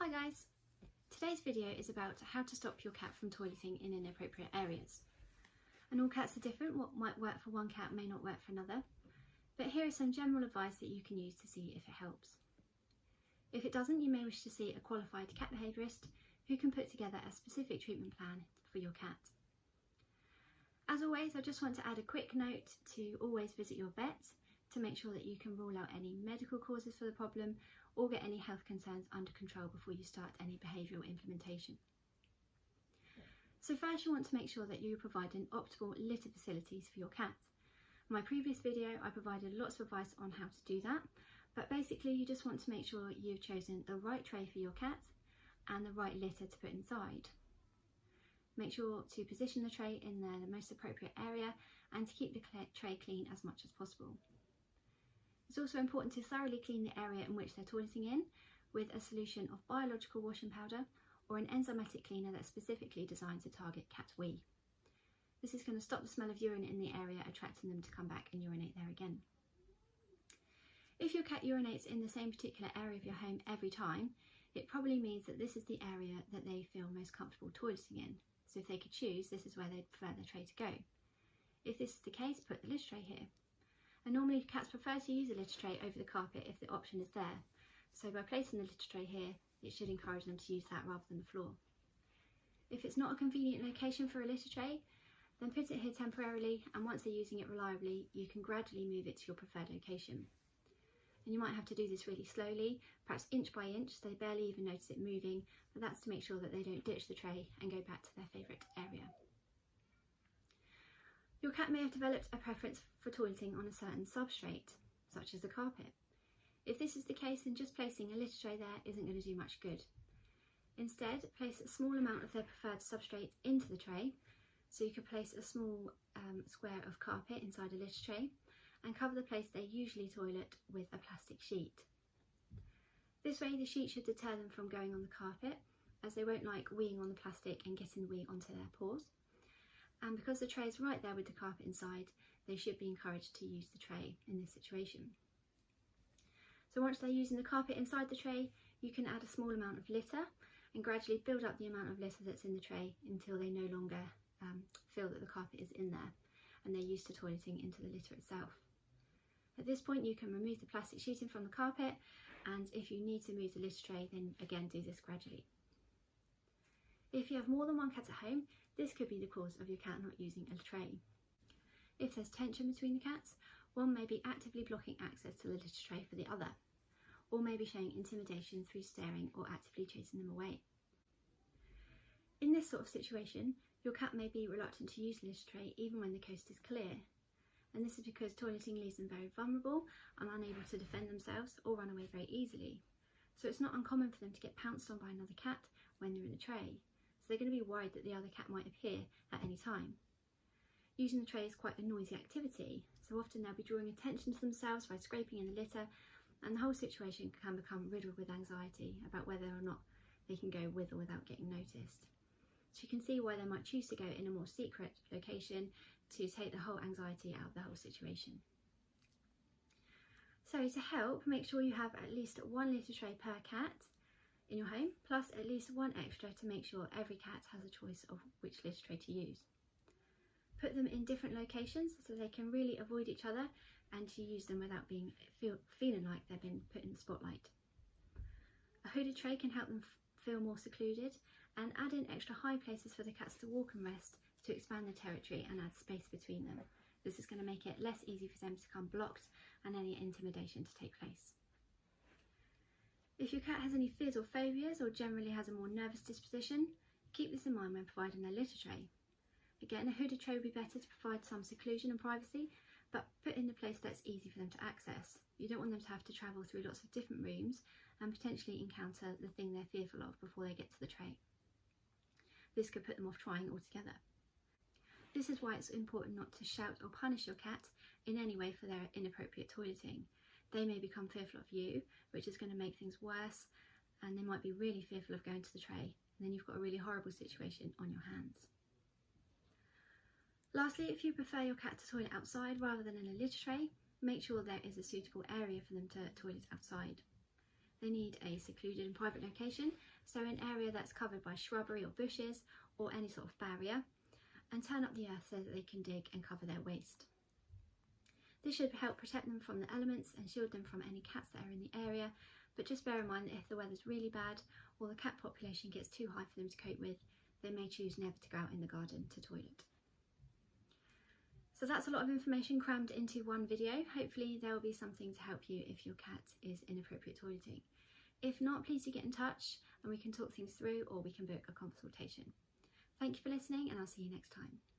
Hi guys! Today's video is about how to stop your cat from toileting in inappropriate areas. And all cats are different, what might work for one cat may not work for another, but here is some general advice that you can use to see if it helps. If it doesn't, you may wish to see a qualified cat behaviourist who can put together a specific treatment plan for your cat. As always, I just want to add a quick note to always visit your vet to make sure that you can rule out any medical causes for the problem or get any health concerns under control before you start any behavioural implementation. So first, you want to make sure that you provide an optimal litter facilities for your cat. In my previous video I provided lots of advice on how to do that, but basically you just want to make sure you've chosen the right tray for your cat and the right litter to put inside. Make sure to position the tray in the most appropriate area and to keep the tray clean as much as possible. It's also important to thoroughly clean the area in which they're toileting in with a solution of biological washing powder or an enzymatic cleaner that's specifically designed to target cat wee. This is going to stop the smell of urine in the area, attracting them to come back and urinate there again. If your cat urinates in the same particular area of your home every time, it probably means that this is the area that they feel most comfortable toileting in. So if they could choose, this is where they'd prefer their tray to go. If this is the case, put the litter tray here. And normally cats prefer to use a litter tray over the carpet if the option is there. So by placing the litter tray here, it should encourage them to use that rather than the floor. If it's not a convenient location for a litter tray, then put it here temporarily, and once they're using it reliably, you can gradually move it to your preferred location. And you might have to do this really slowly, perhaps inch by inch, so they barely even notice it moving, but that's to make sure that they don't ditch the tray and go back to their favourite area. Your cat may have developed a preference for toileting on a certain substrate, such as the carpet. If this is the case, then just placing a litter tray there isn't going to do much good. Instead, place a small amount of their preferred substrate into the tray, so you could place a small square of carpet inside a litter tray and cover the place they usually toilet with a plastic sheet. This way the sheet should deter them from going on the carpet, as they won't like weeing on the plastic and getting the wee onto their paws. And because the tray is right there with the carpet inside, they should be encouraged to use the tray in this situation. So once they're using the carpet inside the tray, you can add a small amount of litter and gradually build up the amount of litter that's in the tray until they no longer feel that the carpet is in there and they're used to toileting into the litter itself. At this point you can remove the plastic sheeting from the carpet, and if you need to move the litter tray, then again do this gradually. If you have more than one cat at home, this could be the cause of your cat not using a tray. If there's tension between the cats, one may be actively blocking access to the litter tray for the other, or may be showing intimidation through staring or actively chasing them away. In this sort of situation, your cat may be reluctant to use the litter tray even when the coast is clear, and this is because toileting leaves them very vulnerable and unable to defend themselves or run away very easily. So it's not uncommon for them to get pounced on by another cat when they're in the tray. They're going to be worried that the other cat might appear at any time. Using the tray is quite a noisy activity, so often they'll be drawing attention to themselves by scraping in the litter, and the whole situation can become riddled with anxiety about whether or not they can go with or without getting noticed. So you can see why they might choose to go in a more secret location to take the whole anxiety out of the whole situation. So to help, make sure you have at least one litter tray per cat in your home, plus at least one extra to make sure every cat has a choice of which litter tray to use. Put them in different locations so they can really avoid each other and to use them without feeling like they've been put in the spotlight. A hooded tray can help them feel more secluded, and add in extra high places for the cats to walk and rest to expand the territory and add space between them. This is going to make it less easy for them to become blocked and any intimidation to take place. If your cat has any fears or phobias or generally has a more nervous disposition, keep this in mind when providing their litter tray. Again, a hooded tray would be better to provide some seclusion and privacy, but put in a place that's easy for them to access. You don't want them to have to travel through lots of different rooms and potentially encounter the thing they're fearful of before they get to the tray. This could put them off trying altogether. This is why it's important not to shout or punish your cat in any way for their inappropriate toileting. They may become fearful of you, which is going to make things worse, and they might be really fearful of going to the tray, and then you've got a really horrible situation on your hands. Lastly, if you prefer your cat to toilet outside rather than in a litter tray, make sure there is a suitable area for them to toilet outside. They need a secluded and private location, so an area that's covered by shrubbery or bushes or any sort of barrier, and turn up the earth so that they can dig and cover their waste. This should help protect them from the elements and shield them from any cats that are in the area, but just bear in mind that if the weather's really bad or the cat population gets too high for them to cope with, they may choose never to go out in the garden to toilet. So that's a lot of information crammed into one video. Hopefully there will be something to help you if your cat is inappropriate toileting. If not, please do get in touch and we can talk things through, or we can book a consultation. Thank you for listening, and I'll see you next time.